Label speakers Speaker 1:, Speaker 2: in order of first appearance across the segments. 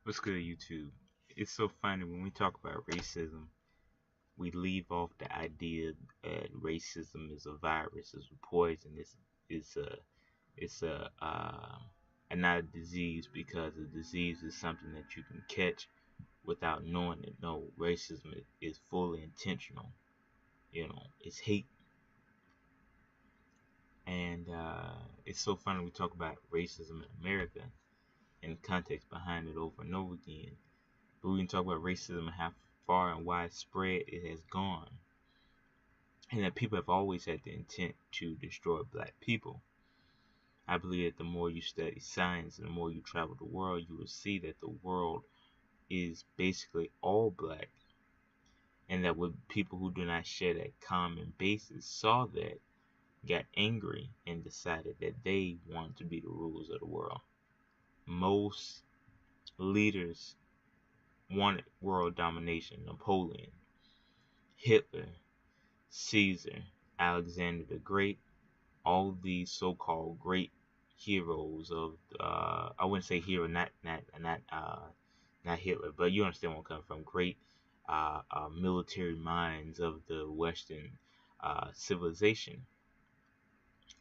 Speaker 1: What's good, YouTube? It's so funny when we talk about racism, we leave off the idea that racism is a virus, is a poison, it's a it's a not a disease because a disease is something that you can catch without knowing it. No, racism is fully intentional. It's hate, and it's so funny we talk about racism in America and the context behind it over and over again. But we can talk about racism and how far and widespread it has gone, and that people have always had the intent to destroy black people. I believe that the more you study science and the more you travel the world, you will see that the world is basically all black, and that with people who do not share that common basis saw that, got angry, and decided that they want to be the rulers of the world. Most leaders wanted world domination. Napoleon, Hitler, Caesar, Alexander the Great, all these so-called great heroes of I wouldn't say hero, not Hitler, but you understand where I'm coming from. Great military minds of the Western civilization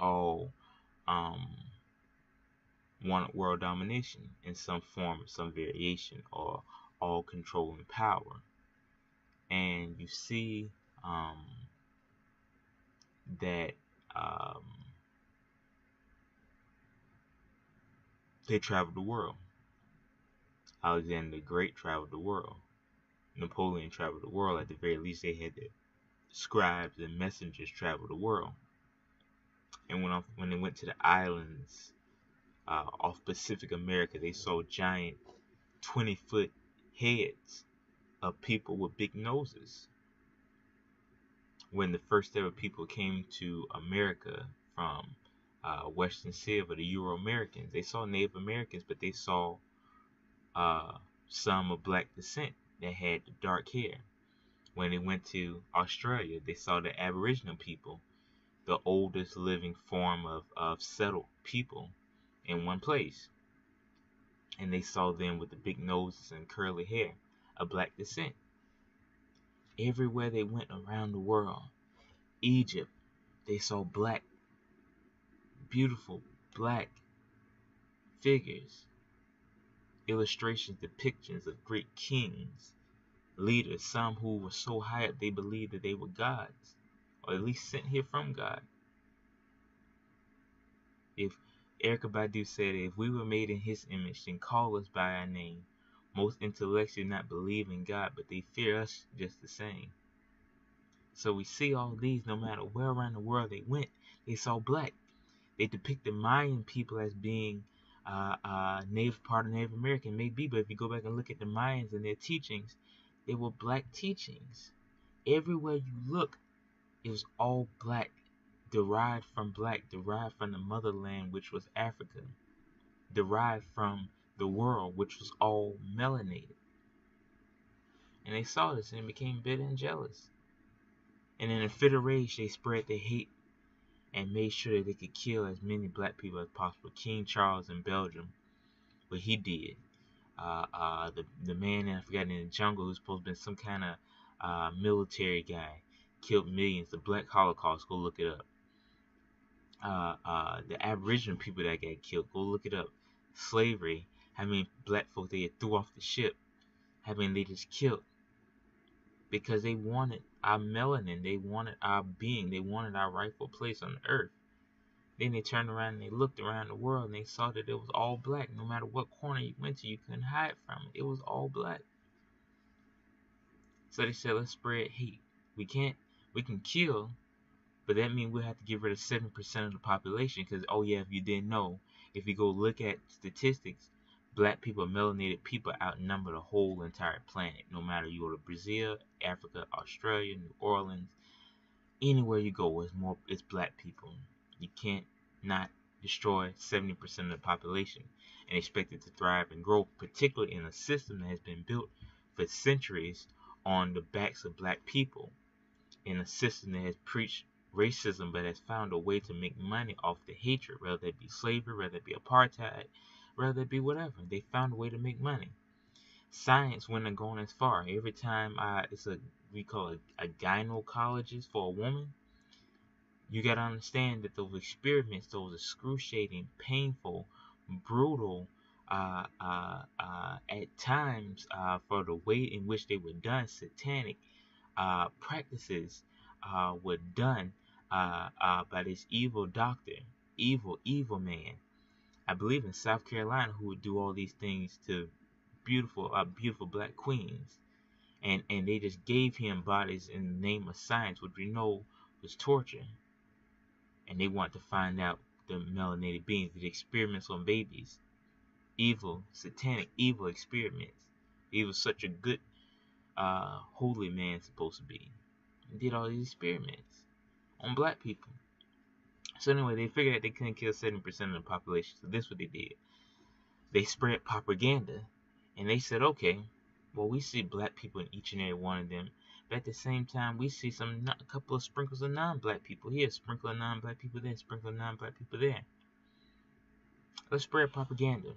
Speaker 1: all um, wanted world domination in some form, some variation, or all controlling power. And you see that um, they traveled the world. Alexander the Great traveled the world. Napoleon traveled the world. At the very least, they had the scribes and messengers travel the world. And when they went to the islands off Pacific America, they saw giant 20-foot heads of people with big noses. When the first ever people came to America from Western Civ or the Euro Americans, they saw Native Americans, but they saw some of black descent that had dark hair. When they went to Australia, they saw the Aboriginal people, the oldest living form of settled people in one place. And they saw them with the big noses and curly hair of black descent. Everywhere they went around the world, Egypt, they saw black, beautiful black figures, illustrations, depictions of great kings, leaders, some who were so high up they believed that they were gods, or at least sent here from God. If Erykah Badu said, if we were made in his image, then call us by our name. Most intellects do not believe in God, but they fear us just the same. So we see all these, no matter where around the world they went, they saw black. They depict the Mayan people as being part of Native American, maybe, but if you go back and look at the Mayans and their teachings, they were black teachings. Everywhere you look, it was all black, derived from the motherland, which was Africa, derived from the world, which was all melanated. And they saw this and became bitter and jealous. And in a fit of rage, they spread their hate and made sure that they could kill as many black people as possible. King Charles in Belgium, what he did. The man, I forgot, in the jungle, who's supposed to be some kind of military guy, killed millions. The Black Holocaust, go look it up. The Aboriginal people that got killed, go look it up. Slavery, how many black folk they threw off the ship, how many they just killed. Because they wanted our melanin, they wanted our being, they wanted our rightful place on the earth. Then they turned around and they looked around the world and they saw that it was all black. No matter what corner you went to, you couldn't hide from it. It was all black. So they said, let's spread hate. We can kill, but that means we'll have to get rid of 7% of the population. Because, oh yeah, if you didn't know, if you go look at statistics, black people, melanated people outnumber the whole entire planet. No matter you go to Brazil, Africa, Australia, New Orleans, anywhere you go, it's black people. You can't not destroy 70% of the population and expect it to thrive and grow, particularly in a system that has been built for centuries on the backs of black people, in a system that has preached racism but has found a way to make money off the hatred, whether it be slavery, whether it be apartheid, whether it be whatever. They found a way to make money. Science wouldn't have gone as far. Every time we call it a gynecologist for a woman, you gotta understand that those experiments, those excruciating, painful, brutal, at times, for the way in which they were done, satanic practices were done by this evil doctor, evil man. I believe in South Carolina, who would do all these things to beautiful black queens, and they just gave him bodies in the name of science, which we know was torture, and they want to find out the melanated beings, the experiments on babies, evil, satanic, evil experiments. He was such a good, holy man supposed to be. He did all these experiments on black people. So anyway, they figured that they couldn't kill 70% of the population. So this is what they did. They spread propaganda, and they said, okay, well, we see black people in each and every one of them, but at the same time, we see a couple of sprinkles of non-black people here, sprinkle of non-black people there, sprinkle of non-black people there. Let's spread propaganda.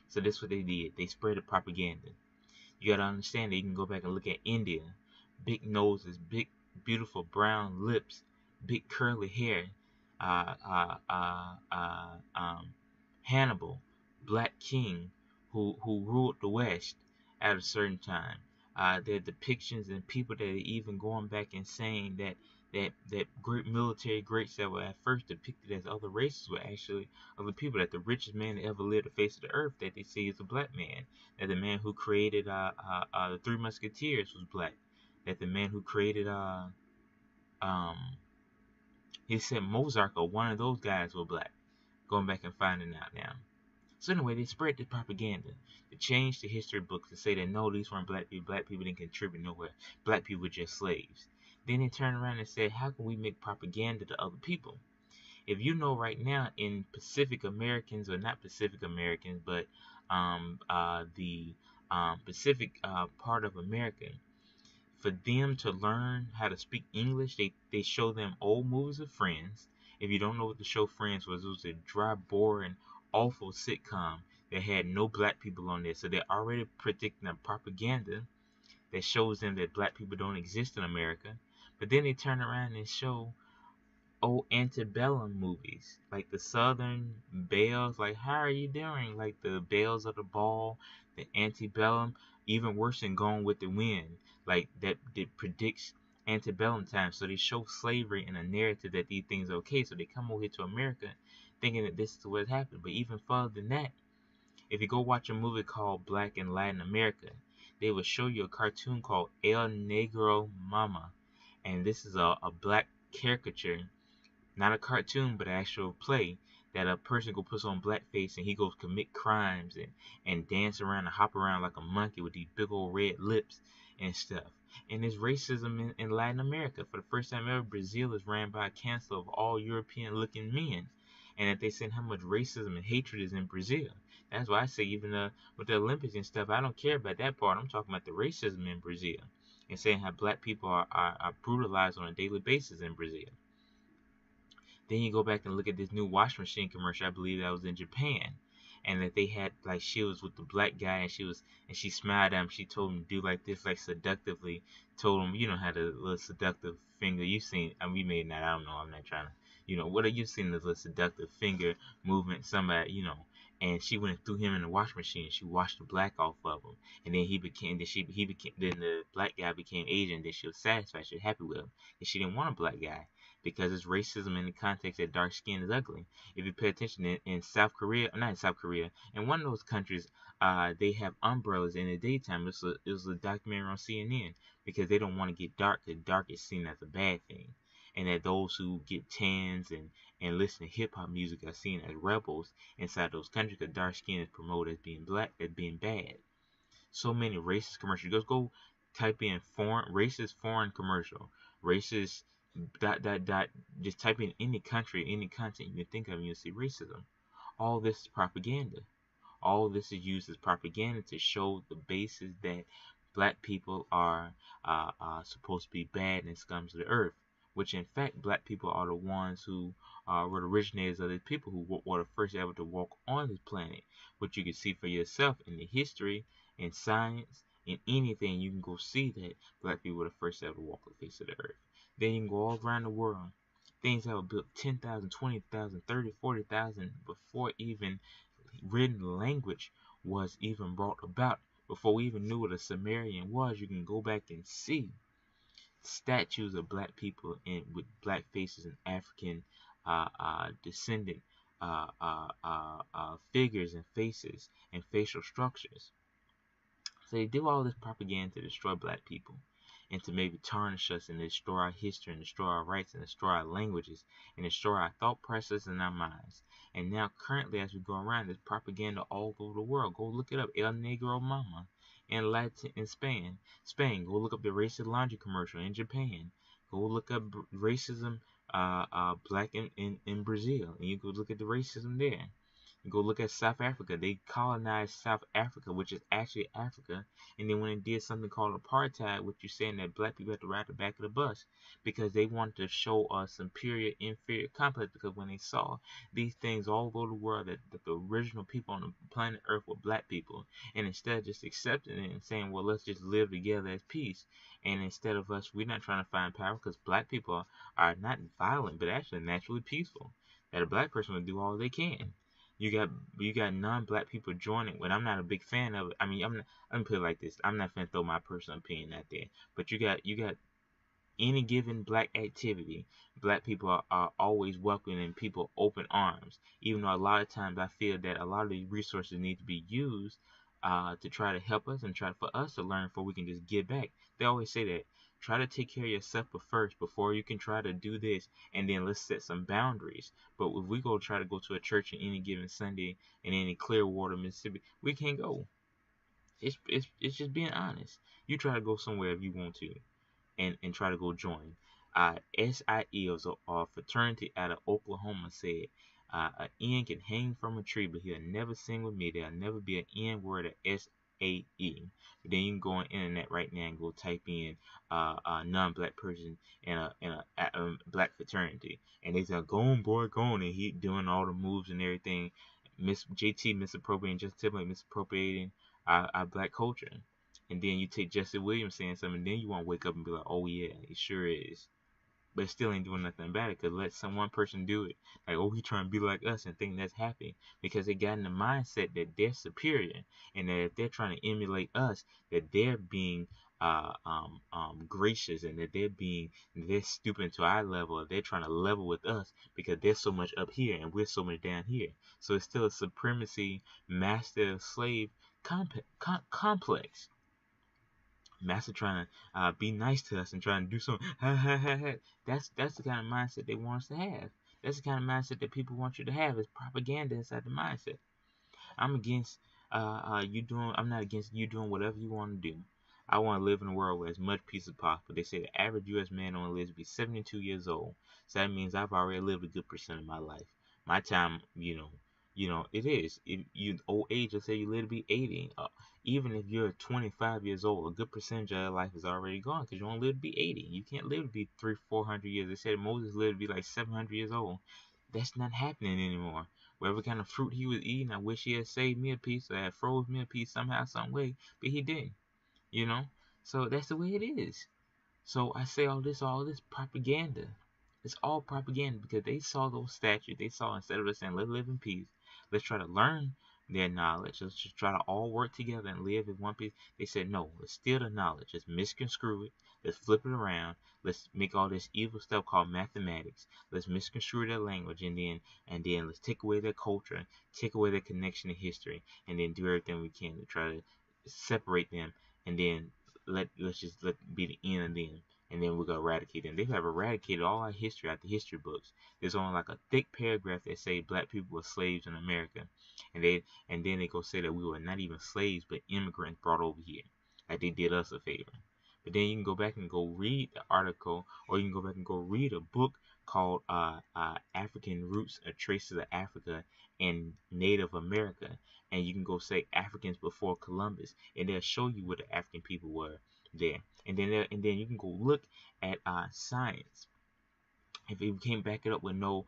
Speaker 1: So this is what they did. They spread the propaganda. You gotta understand that you can go back and look at India. Big noses, big, beautiful brown lips, big curly hair. Hannibal, Black King, who ruled the West at a certain time. Their depictions and people that are even going back and saying that great military greats that were at first depicted as other races were actually other people. That the richest man that ever lived the face of the earth that they say is a black man. That the man who created the Three Musketeers was black. That the man who created he said Mozart or one of those guys were black. Going back and finding out now. So anyway, they spread the propaganda to change the history books to say that no, these weren't black people. Black people didn't contribute nowhere. Black people were just slaves. Then they turned around and said, how can we make propaganda to other people? If you know right now in Pacific Americans, or not Pacific Americans, but the Pacific part of America, for them to learn how to speak English, they show them old movies of Friends. If you don't know what the show Friends was, it was a dry, boring, awful sitcom that had no black people on there. So they're already predicting a propaganda that shows them that black people don't exist in America. But then they turn around and show old antebellum movies, like the Southern Belles, like how are you doing? Like the Belles of the Ball, the antebellum, even worse than Gone with the Wind, like that predicts antebellum times. So they show slavery in a narrative that these things are okay. So they come over here to America thinking that this is what happened. But even further than that, if you go watch a movie called Black in Latin America, they will show you a cartoon called El Negro Mama. And this is a black caricature, not a cartoon, but an actual play that a person go put on blackface and he goes commit crimes and dance around and hop around like a monkey with these big old red lips and stuff. And there's racism in Latin America. For the first time ever, Brazil is ran by a council of all European looking men. And that they said how much racism and hatred is in Brazil. That's why I say even with the Olympics and stuff, I don't care about that part. I'm talking about the racism in Brazil. And saying how black people are brutalized on a daily basis in Brazil. Then you go back and look at this new washing machine commercial. I believe that was in Japan, and that they had like she was with the black guy, and she smiled at him. She told him to do like this, like seductively. Told him, you know, had a little seductive finger. You've seen, I mean, we made that. I don't know. I'm not trying to, you know, what have you seen? This little seductive finger movement. Somebody, you know. And she went and threw him in the washing machine. She washed the black off of him, and then he became then the black guy became Asian. Then she was satisfied. She was happy with him, and she didn't want a black guy. Because it's racism in the context that dark skin is ugly. If you pay attention in South Korea, not in South Korea, in one of those countries, they have umbrellas in the daytime. It was a documentary on CNN because they don't want to get dark, because dark is seen as a bad thing. And that those who get tans and listen to hip hop music are seen as rebels inside those countries, because dark skin is promoted as being black, as being bad. So many racist commercials. Just go type in racist foreign commercial, racist just type in any country, any content you can think of, and you'll see racism. All this is propaganda. All this is used as propaganda to show the basis that black people are supposed to be bad and scums of the earth. Which in fact, black people are the ones who were the originators of the people who were the first ever to walk on this planet. Which you can see for yourself in the history in science, in anything, you can go see that black people were the first to ever walk the face of the earth. Then you can go all around the world. Things that were built 10,000, 20,000, 30, 40,000 before even written language was even brought about. Before we even knew what a Sumerian was, you can go back and see statues of black people with black faces and African descendant figures and faces and facial structures. So they do all this propaganda to destroy black people and to maybe tarnish us and destroy our history and destroy our rights and destroy our languages and destroy our thought process and our minds. And now currently as we go around, there's propaganda all over the world. Go look it up, El Negro Mama in Latin in Spain. Go look up the racist laundry commercial in Japan. Go look up racism black in Brazil, and you go look at the racism there. You go look at South Africa. They colonized South Africa, which is actually Africa. And then when they did something called apartheid, which you're saying that black people had to ride the back of the bus because they wanted to show a superior, inferior complex. Because when they saw these things all over the world, that the original people on the planet Earth were black people, and instead of just accepting it and saying, well, let's just live together as peace, and instead of us, we're not trying to find power because black people are not violent, but actually naturally peaceful. That a black person would do all they can. You got non-black people joining, but I'm not a big fan of it. I mean, I'm gonna put it like this: I'm not gonna throw my personal opinion out there, but you got any given black activity, black people are always welcoming people open arms. Even though a lot of times I feel that a lot of these resources need to be used to try to help us and try for us to learn before we can just give back. They always say that. Try to take care of yourself first before you can try to do this, and then let's set some boundaries. But if we go try to go to a church on any given Sunday in any Clearwater, Mississippi, we can't go. It's just being honest. You try to go somewhere if you want to, and try to go join. SIE, a fraternity out of Oklahoma, said an N can hang from a tree, but he'll never sing with me. There'll never be an N word of SAE. But then you can go on the internet right now and go type in a non-black person in a black fraternity, and they say, "Go on, boy, go on," and he doing all the moves and everything. Miss JT misappropriating, just Timberlake misappropriating our black culture. And then you take Jesse Williams saying something, and then you want to wake up and be like, oh yeah, it sure is. But it still ain't doing nothing about it, because let some one person do it. Like, oh, he trying to be like us and think that's happy. Because they got in the mindset that they're superior, and that if they're trying to emulate us, that they're being gracious, and that they're stooping to our level, or they're trying to level with us because they're so much up here and we're so much down here. So it's still a supremacy, master slave complex. Master trying to be nice to us and trying to do something. That's the kind of mindset they want us to have. That's the kind of mindset that people want you to have. It's propaganda inside the mindset. I'm against you doing. I'm not against you doing whatever you want to do. I want to live in a world where as much peace as possible. They say the average U.S. man only lives to be 72 years old. So that means I've already lived a good percent of my life. My time, it is. If you old age, let's say you live to be 80. Even if you're 25 years old, a good percentage of your life is already gone because you only live to be 80. You can't live to be 300-400 years. They said Moses lived to be like 700 years old. That's not happening anymore. Whatever kind of fruit he was eating, I wish he had saved me a piece or had froze me a piece somehow, some way, but he didn't. So that's the way it is. So I say all this propaganda. It's all propaganda because they saw those statues. They saw, instead of us saying, let's live in peace, let's try to learn their knowledge. Let's just try to all work together and live in one piece. They said, no, let's steal the knowledge. Let's misconstrue it. Let's flip it around. Let's make all this evil stuff called mathematics. Let's misconstrue their language, and then let's take away their culture, take away their connection to history, and then do everything we can to try to separate them, and then let's just let be the end of them. And then we're gonna eradicate them. They have eradicated all our history out the history books. There's only like a thick paragraph that say black people were slaves in America, and then they go say that we were not even slaves but immigrants brought over here, like they did us a favor. But then you can go back and go read the article, or you can go back and go read a book called African Roots or Traces of Africa and Native America, and you can go say Africans before Columbus, and they'll show you what the African people were there. And then you can go look at science. If you can't back it up with no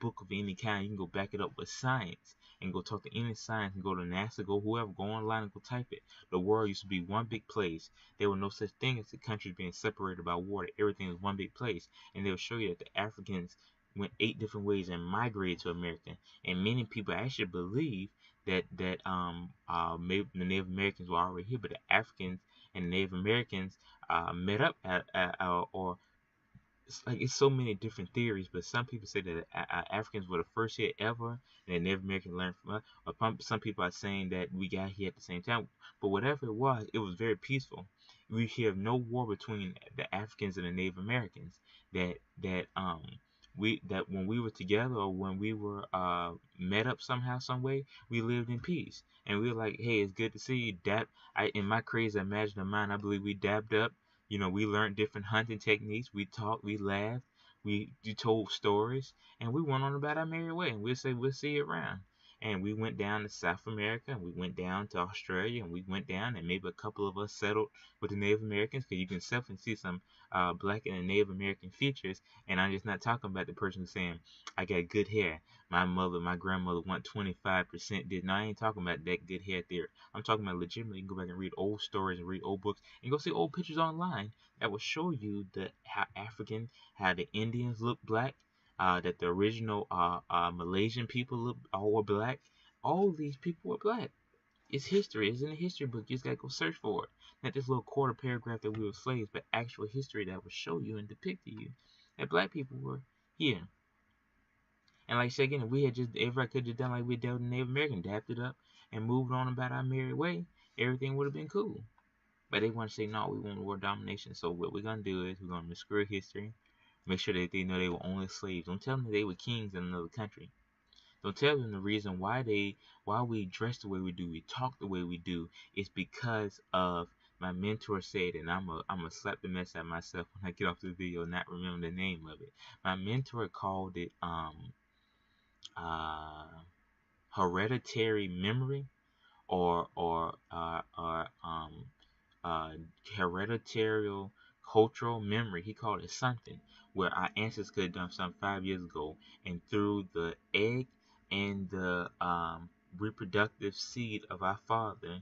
Speaker 1: book of any kind, you can go back it up with science. and go talk to any science and go to NASA, go whoever, go online and go type it. The world used to be one big place. There was no such thing as the countries being separated by water. Everything was one big place. And they'll show you that the Africans went 8 different ways and migrated to America. And many people actually believe that maybe the Native Americans were already here, but the Africans and the Native Americans met up or it's so many different theories, but some people say that Africans were the first here ever, and the Native Americans learned from us. Or some people are saying that we got here at the same time. But whatever it was very peaceful. We have no war between the Africans and the Native Americans. That when we were together or when we were met up somehow, some way, we lived in peace. And we were like, hey, it's good to see you. In my crazy imagination of mine, I believe we dabbed up. We learned different hunting techniques. We talked, we laughed, you told stories, and we went on about our merry way. And we'll say we'll see you around. And we went down to South America, and we went down to Australia, and we went down, and maybe a couple of us settled with the Native Americans, because you can definitely see some Black and Native American features. And I'm just not talking about the person who's saying, I got good hair. My grandmother went 25% did. No, I ain't talking about that good hair theory. I'm talking about legitimately, you can go back and read old stories and read old books and go see old pictures online that will show you how the Indians look black, that the original Malaysian people all were black. All these people were black. It's history. It's in the history book. You just gotta go search for it. Not this little quarter paragraph that we were slaves, but actual history that will show you and depict to you that black people were here. And like I said again, if everybody could have just done like we did with the Native American, dapped it up and moved on about our merry way, everything would have been cool. But they want to say, no, we want world domination. So what we're going to do is we're going to obscure history, make sure that they know they were only slaves. Don't tell them that they were kings in another country. Don't tell them the reason why we dress the way we do, we talk the way we do, is because of my mentor said, and I'm a slap the mess out of myself when I get off the video and not remember the name of it. My mentor called it hereditary memory or hereditary cultural memory. He called it something where our ancestors could have done something 5 years ago, and through the egg and the reproductive seed of our father,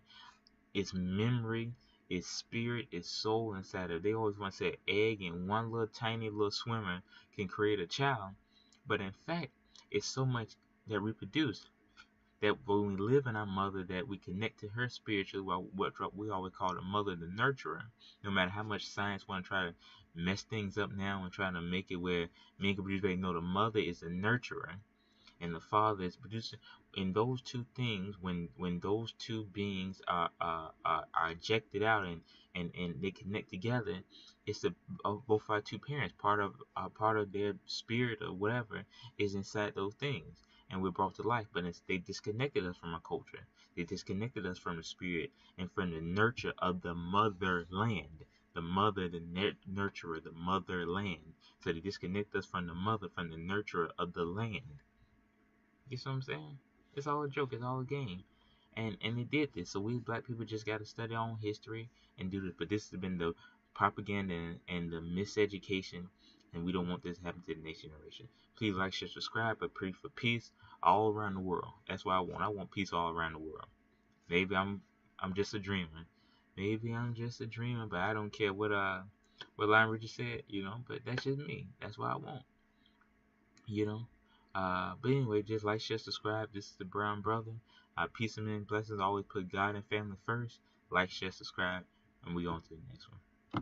Speaker 1: its memory, its spirit, its soul inside of it. They always want to say egg and one little tiny little swimmer can create a child, but in fact, it's so much that reproduce that when we live in our mother, that we connect to her spiritually, what we always call the mother, the nurturer. No matter how much science want to try to mess things up now and trying to make it where men can produce baby, no, the mother is the nurturer and the father is producing. In those two things, when those two beings are ejected out and they connect together, it's both our two parents. Part of their spirit or whatever is inside those things, and we're brought to life. But they disconnected us from our culture. They disconnected us from the spirit and from the nurture of the motherland. The mother, the nurturer, the motherland. So they disconnect us from the mother, from the nurturer of the land. You see what I'm saying? It's all a joke. It's all a game. And they did this. So we black people just got to study our own history and do this. But this has been the propaganda and the miseducation. And we don't want this to happen to the next generation. Please like, share, subscribe. I pray for peace all around the world. That's what I want. I want peace all around the world. Maybe I'm just a dreamer. Maybe I'm just a dreamer, but I don't care what Lion Richard said, but that's just me. That's what I want. But anyway, just like, share, subscribe. This is the Brown Brother. Peace and many blessings. Always put God and family first. Like, share, subscribe, and we on to the next one.